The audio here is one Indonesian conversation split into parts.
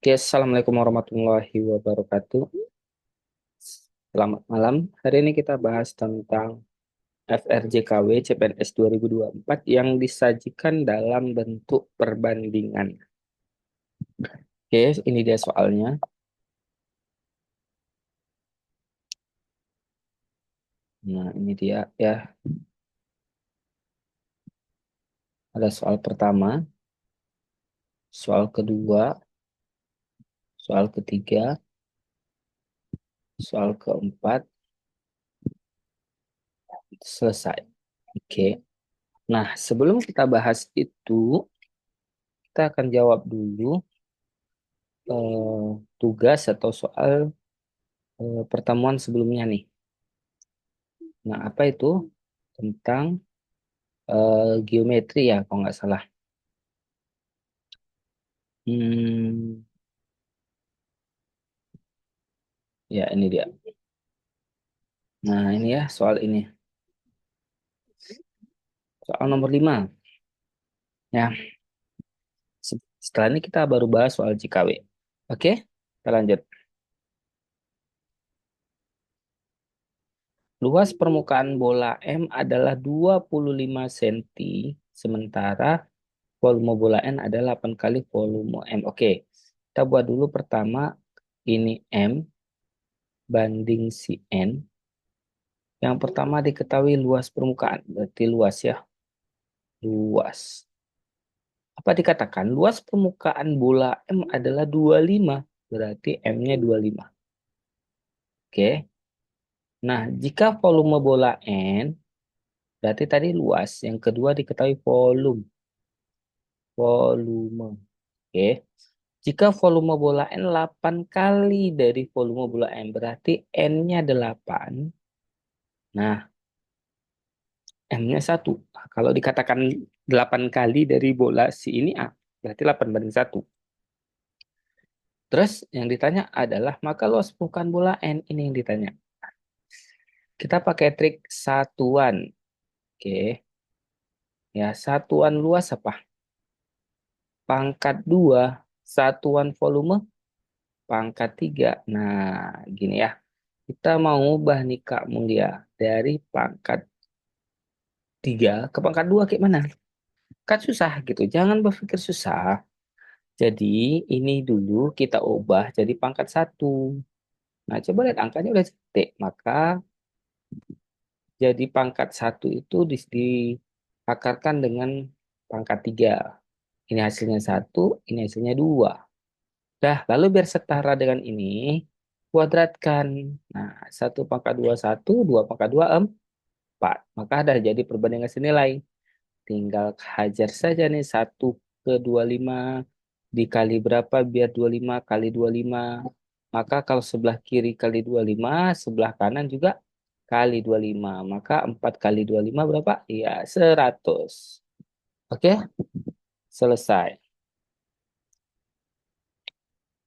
Oke, Assalamualaikum warahmatullahi wabarakatuh. Selamat malam. Hari ini kita bahas tentang FRJKW CPNS 2024 yang disajikan dalam bentuk perbandingan. Oke, ini dia soalnya. Nah, ini dia ya. Ada soal pertama, soal kedua, soal ketiga, soal keempat, selesai. Oke. Nah, sebelum kita bahas itu, kita akan jawab dulu tugas atau soal pertemuan sebelumnya nih. Nah, apa itu? Tentang geometri ya, kalau nggak salah. Hmm, ya ini dia. Nah, ini ya soal ini. Soal nomor 5. Ya, setelah ini kita baru bahas soal JKW. Oke, kita lanjut. Luas permukaan bola M adalah 25 cm, sementara volume bola N adalah 8 kali volume M. Oke, kita buat dulu pertama ini M banding si N. Yang pertama diketahui luas permukaan, berarti luas ya, luas. Apa dikatakan? Luas permukaan bola M adalah 25. Berarti M-nya 25. Oke. Nah, jika volume bola N, berarti tadi luas. Yang kedua diketahui volume. Volume. Oke. Jika volume bola N 8 kali dari volume bola M, berarti N-nya 8. Nah, M-nya 1. Kalau dikatakan 8 kali dari bola si ini A, berarti 8 banding 1. Terus yang ditanya adalah maka luas permukaan bola N, ini yang ditanya. Kita pakai trik satuan. Oke. Ya, satuan luas apa? Pangkat 2. Satuan volume pangkat 3. Nah, gini ya. Kita mau ubah nih Kak Mulia. Dari pangkat 3 ke pangkat 2 kayak mana? Kan susah gitu. Jangan berpikir susah. Jadi ini dulu kita ubah jadi pangkat 1. Nah, coba lihat angkanya udah cetek. Maka jadi pangkat 1 itu diakarkan dengan pangkat 3. Ini hasilnya 1, ini hasilnya 2. Dah, lalu biar setara dengan ini, kuadratkan. Nah, 1 pangkat 2, 1, 2 pangkat 2, 4. Maka ada jadi perbandingan senilai. Tinggal hajar saja nih 1 ke 25 dikali berapa biar 25 kali 25. Maka kalau sebelah kiri kali 25, sebelah kanan juga kali 25. Maka 4 kali 25 berapa? Iya, 100. Oke, selesai.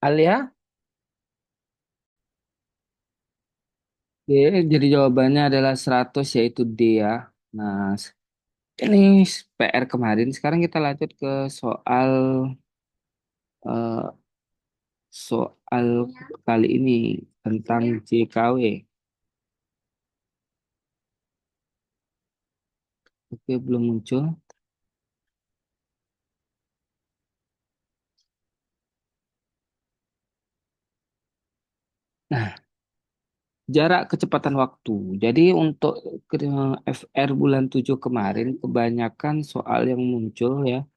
Alia? Oke, jadi jawabannya adalah 100 yaitu D ya. Nah, ini PR kemarin. Sekarang kita lanjut ke soal eh, soal kali ini tentang JKW. Oke, belum muncul. Nah, jarak kecepatan waktu. Jadi untuk FR bulan 7 kemarin kebanyakan soal yang muncul ya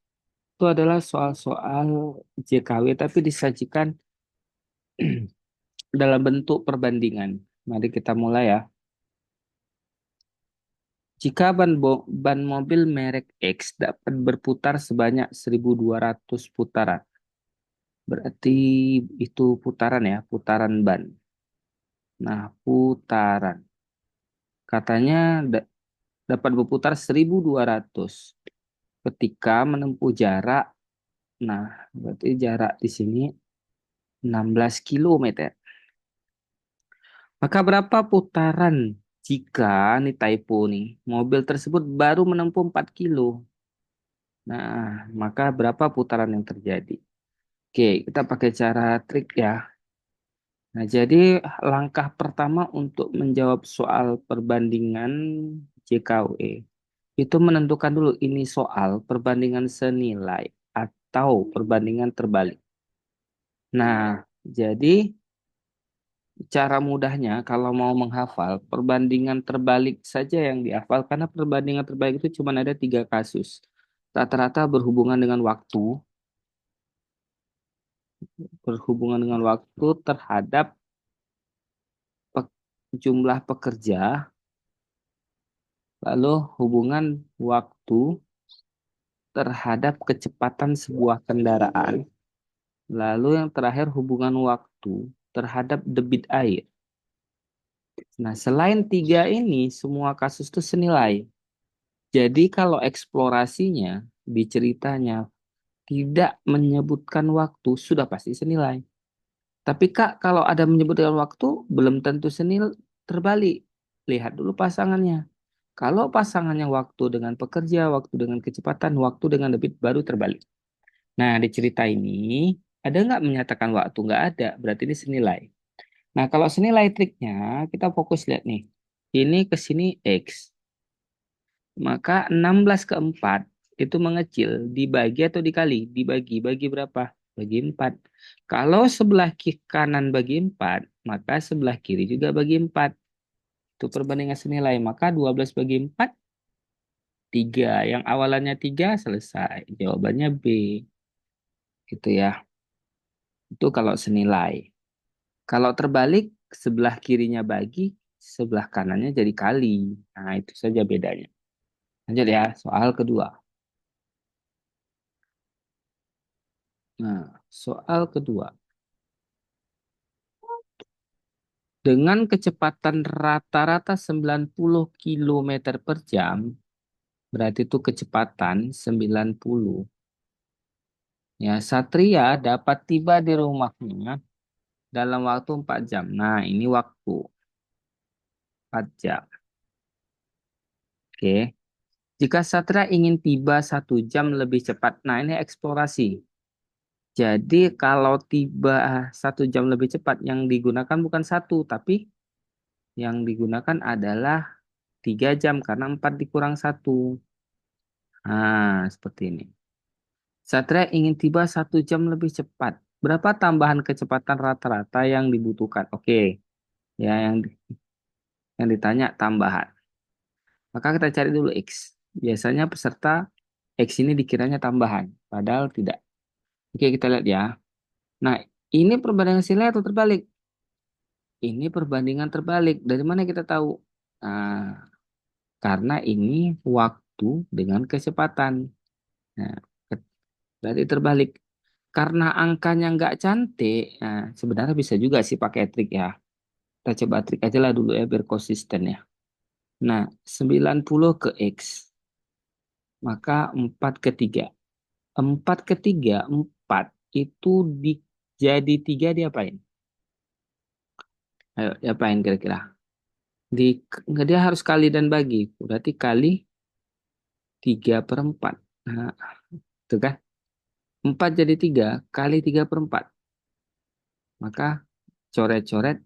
itu adalah soal-soal JKW tapi disajikan dalam bentuk perbandingan. Mari kita mulai ya. Jika ban mobil merek X dapat berputar sebanyak 1.200 putaran, berarti itu putaran ya, putaran ban. Nah, putaran. Katanya dapat berputar 1.200 ketika menempuh jarak. Nah, berarti jarak di sini 16 kilometer. Maka berapa putaran jika, nih typo nih, mobil tersebut baru menempuh 4 kilo? Nah, maka berapa putaran yang terjadi? Oke, kita pakai cara trik ya. Nah, jadi langkah pertama untuk menjawab soal perbandingan JKUE itu menentukan dulu ini soal perbandingan senilai atau perbandingan terbalik. Nah, jadi cara mudahnya kalau mau menghafal perbandingan terbalik saja yang dihafal karena perbandingan terbalik itu cuma ada 3 kasus. Rata-rata berhubungan dengan waktu terhadap pe- jumlah pekerja, lalu hubungan waktu terhadap kecepatan sebuah kendaraan, lalu yang terakhir hubungan waktu terhadap debit air. Nah, selain 3 ini, semua kasus itu senilai. Jadi kalau eksplorasinya di ceritanya tidak menyebutkan waktu, sudah pasti senilai. Tapi Kak, kalau ada menyebutkan waktu, belum tentu senil terbalik. Lihat dulu pasangannya. Kalau pasangannya waktu dengan pekerja, waktu dengan kecepatan, waktu dengan debit, baru terbalik. Nah, di cerita ini, ada nggak menyatakan waktu? Nggak ada, berarti ini senilai. Nah, kalau senilai triknya, kita fokus lihat nih. Ini ke sini X. Maka 16 ke 4 itu mengecil. Dibagi atau dikali? Dibagi. Bagi berapa? Bagi 4. Kalau sebelah kanan bagi 4, maka sebelah kiri juga bagi 4. Itu perbandingan senilai. Maka 12 bagi 4, 3. Yang awalannya 3 selesai. Jawabannya B. Gitu ya. Itu kalau senilai. Kalau terbalik, sebelah kirinya bagi, sebelah kanannya jadi kali. Nah, itu saja bedanya. Lanjut ya, soal kedua. Nah, soal kedua. Dengan kecepatan rata-rata 90 kilometer per jam, berarti itu kecepatan 90. Ya, Satria dapat tiba di rumahnya dalam waktu 4 jam. Nah, ini waktu 4 jam. Oke. Jika Satria ingin tiba 1 jam lebih cepat, nah ini eksplorasi. Jadi kalau tiba 1 jam lebih cepat, yang digunakan bukan satu, tapi yang digunakan adalah 3 jam karena 4 dikurang satu. Nah, seperti ini. Satria ingin tiba 1 jam lebih cepat. Berapa tambahan kecepatan rata-rata yang dibutuhkan? Oke, ya yang ditanya tambahan. Maka kita cari dulu X. Biasanya peserta X ini dikiranya tambahan, padahal tidak. Oke, kita lihat ya. Nah, ini perbandingan nilai atau terbalik? Ini perbandingan terbalik. Dari mana kita tahu? Nah, karena ini waktu dengan kecepatan. Nah, berarti terbalik. Karena angkanya nggak cantik, nah sebenarnya bisa juga sih pakai trik ya. Kita coba trik aja lah dulu ya biar konsisten ya. Nah, 90 ke X, maka 4 ke 3. 4 ke 3, 4 itu jadi 3 diapain? Ayo, diapain kira-kira? Di, nggak, dia harus kali dan bagi. Berarti kali 3 per 4. Nah, itu kan. 4 jadi 3, kali 3 per 4. Maka coret-coret,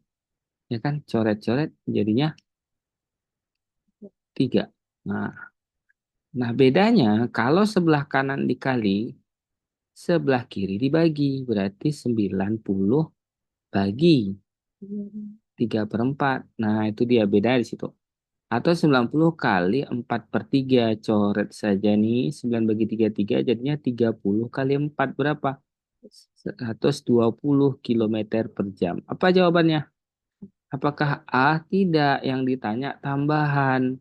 ya kan? Coret-coret jadinya 3. Nah, bedanya kalau sebelah kanan dikali, sebelah kiri dibagi. Berarti 90 bagi 3 per 4. Nah, itu dia beda di situ. Atau 90 kali 4 per 3. Coret saja nih. 9 bagi 3, 3 jadinya 30 kali 4 berapa? 120 kilometer per jam. Apa jawabannya? Apakah A? Tidak. Yang ditanya tambahan.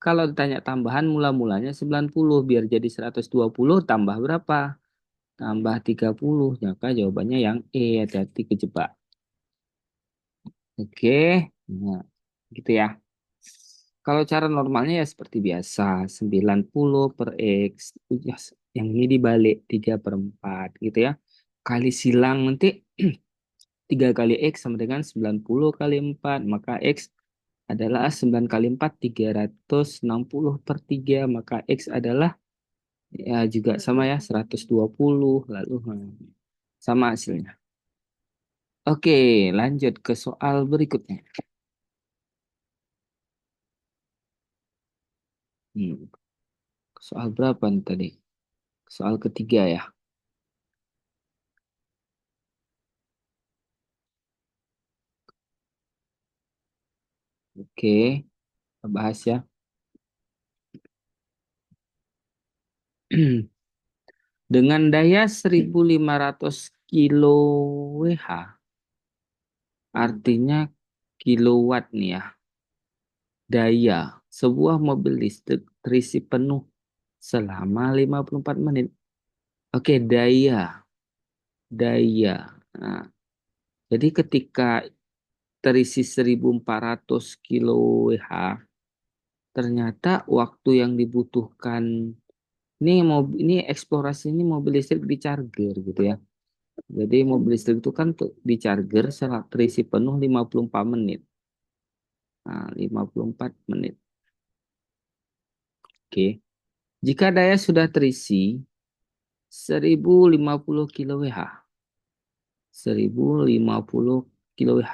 Kalau ditanya tambahan mula-mulanya 90 biar jadi 120 tambah berapa? Tambah 30. Maka jawabannya yang E, hati-hati kejebak. Oke. Nah, gitu ya. Kalau cara normalnya ya seperti biasa, 90 per X. Ya, yang ini dibalik 3 per 4 gitu ya. Kali silang nanti 3 kali X sama dengan 90 kali 4. Maka X adalah 9 kali 4, 360 per 3. Maka X adalah ya juga sama ya 120 lalu sama hasilnya. Oke, lanjut ke soal berikutnya. Hmm, soal berapa nih tadi? Soal ketiga ya. Oke, kita bahas ya. Dengan daya 1.500 kilo WH, artinya kilowatt nih ya, daya sebuah mobil listrik terisi penuh selama 54 menit. Oke, daya. Nah, jadi ketika terisi 1.400 kilo WH, ternyata waktu yang dibutuhkan ini eksplorasi ini mobil listrik di charger gitu ya. Jadi mobil listrik itu kan di charger setelah terisi penuh 54 menit. Nah, 54 menit. Oke. Jika daya sudah terisi 1.050 kWh, 1.050 kWh,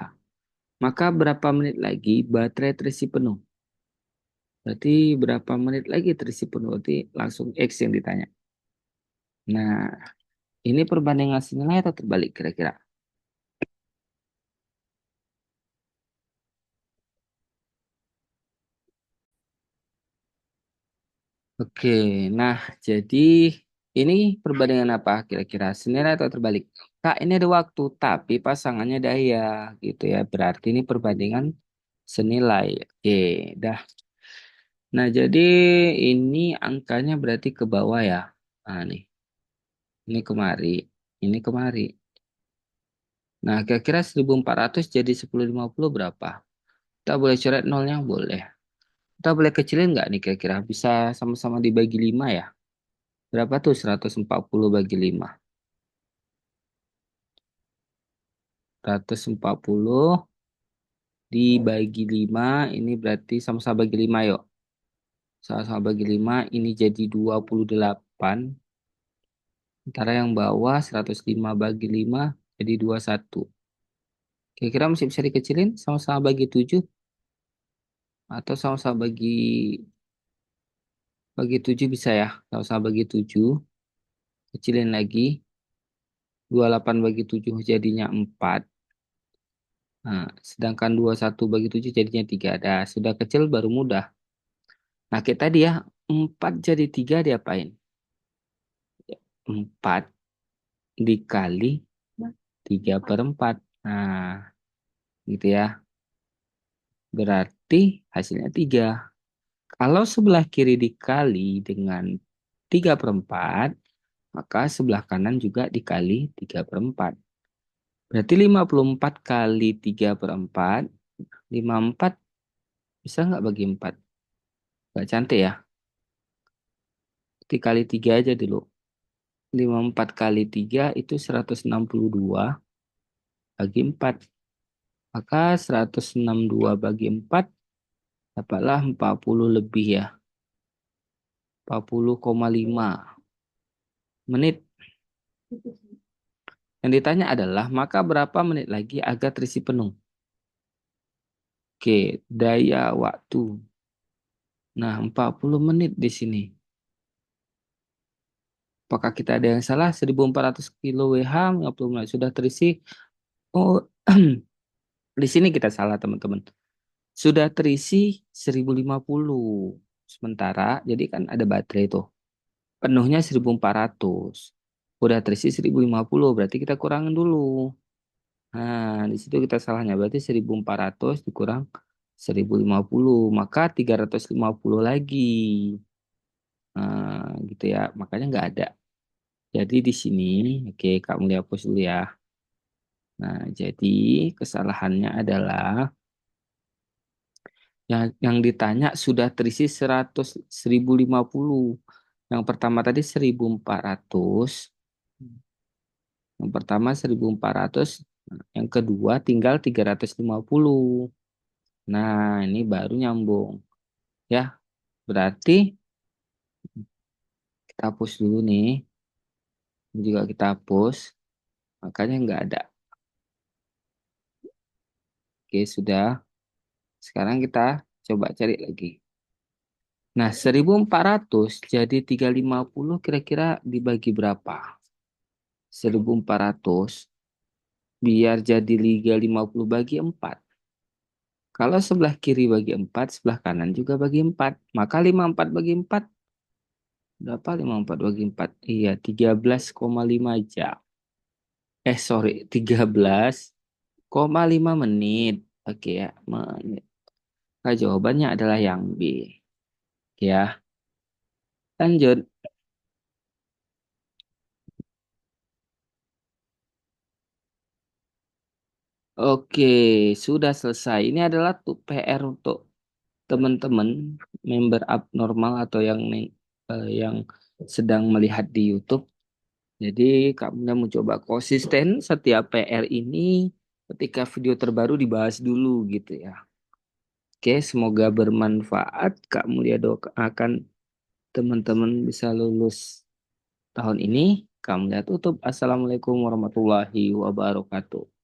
maka berapa menit lagi baterai terisi penuh? Berarti berapa menit lagi terisi penuh? Berarti langsung X yang ditanya. Nah, ini perbandingan nilai atau terbalik kira-kira? Oke, nah jadi ini perbandingan apa kira-kira? Senilai atau terbalik? Kak, ini ada waktu, tapi pasangannya daya gitu ya. Berarti ini perbandingan senilai. Oke, dah. Nah, jadi ini angkanya berarti ke bawah ya. Nah, nih, ini kemari, ini kemari. Nah, kira-kira 1.400 jadi 1050 berapa? Kita boleh coret nolnya? Boleh. Kita boleh kecilin nggak nih kira-kira? Bisa sama-sama dibagi 5 ya? Berapa tuh 140 bagi 5? 140 dibagi 5, ini berarti sama-sama bagi 5 yuk. Sama-sama bagi 5, ini jadi 28. Sementara yang bawah 105 bagi 5 jadi 21. Kira-kira masih bisa dikecilin sama-sama bagi 7 atau sama-sama bagi 7 bisa ya. Sama-sama bagi 7, kecilin lagi. 28 bagi 7 jadinya 4. Nah, sedangkan 21 bagi 7 jadinya 3. Dah, sudah kecil baru mudah. Nah, kita tadi ya, 4 jadi 3 diapain? 4 dikali 3/4. Nah, gitu ya. Berarti hasilnya 3. Kalau sebelah kiri dikali dengan 3/4, maka sebelah kanan juga dikali 3/4. Berarti 54 kali 3/4, 54 bisa nggak bagi 4? Nggak cantik ya. Dikali 3 aja dulu. 54 kali 3 itu 162 bagi 4. Maka 162 bagi 4 dapatlah 40 lebih ya. 40,5 menit. Yang ditanya adalah, maka berapa menit lagi agar terisi penuh? Oke, daya waktu. Nah, 40 menit di sini. Apakah kita ada yang salah? 1.400 kilo WH, 50 menit sudah terisi. Oh, di sini kita salah teman-teman. Sudah terisi 1.050. Sementara, jadi kan ada baterai tuh. Penuhnya 1.400. Udah terisi 1.050, berarti kita kurangin dulu. Nah, di situ kita salahnya. Berarti 1.400 dikurang 1.050. Maka 350 lagi. Nah, gitu ya. Makanya nggak ada. Jadi di sini, oke, kamu lihat hapus dulu ya. Nah, jadi kesalahannya adalah yang ditanya sudah terisi 1.050. Yang pertama tadi 1.400. Yang pertama 1.400. Yang kedua tinggal 350. Nah, ini baru nyambung. Ya, berarti kita hapus dulu nih. Ini juga kita hapus. Makanya nggak ada. Oke, sudah. Sekarang kita coba cari lagi. Nah, 1400 jadi 350 kira-kira dibagi berapa? 1400 biar jadi 350 bagi 4. Kalau sebelah kiri bagi 4, sebelah kanan juga bagi 4. Maka 54 bagi 4, berapa 54 bagi 4? Iya, 13,5 jam. Sorry, 13,5 menit. Oke ya, menit. Nah, jawabannya adalah yang B. Oke ya, lanjut. Oke, sudah selesai. Ini adalah tuh PR untuk teman-teman member abnormal atau yang sedang melihat di YouTube. Jadi kamu mau coba konsisten setiap PR ini ketika video terbaru dibahas dulu gitu ya. Oke, semoga bermanfaat. Kak Mulia doakan teman-teman bisa lulus tahun ini. Kak Mulia tutup. Assalamualaikum warahmatullahi wabarakatuh.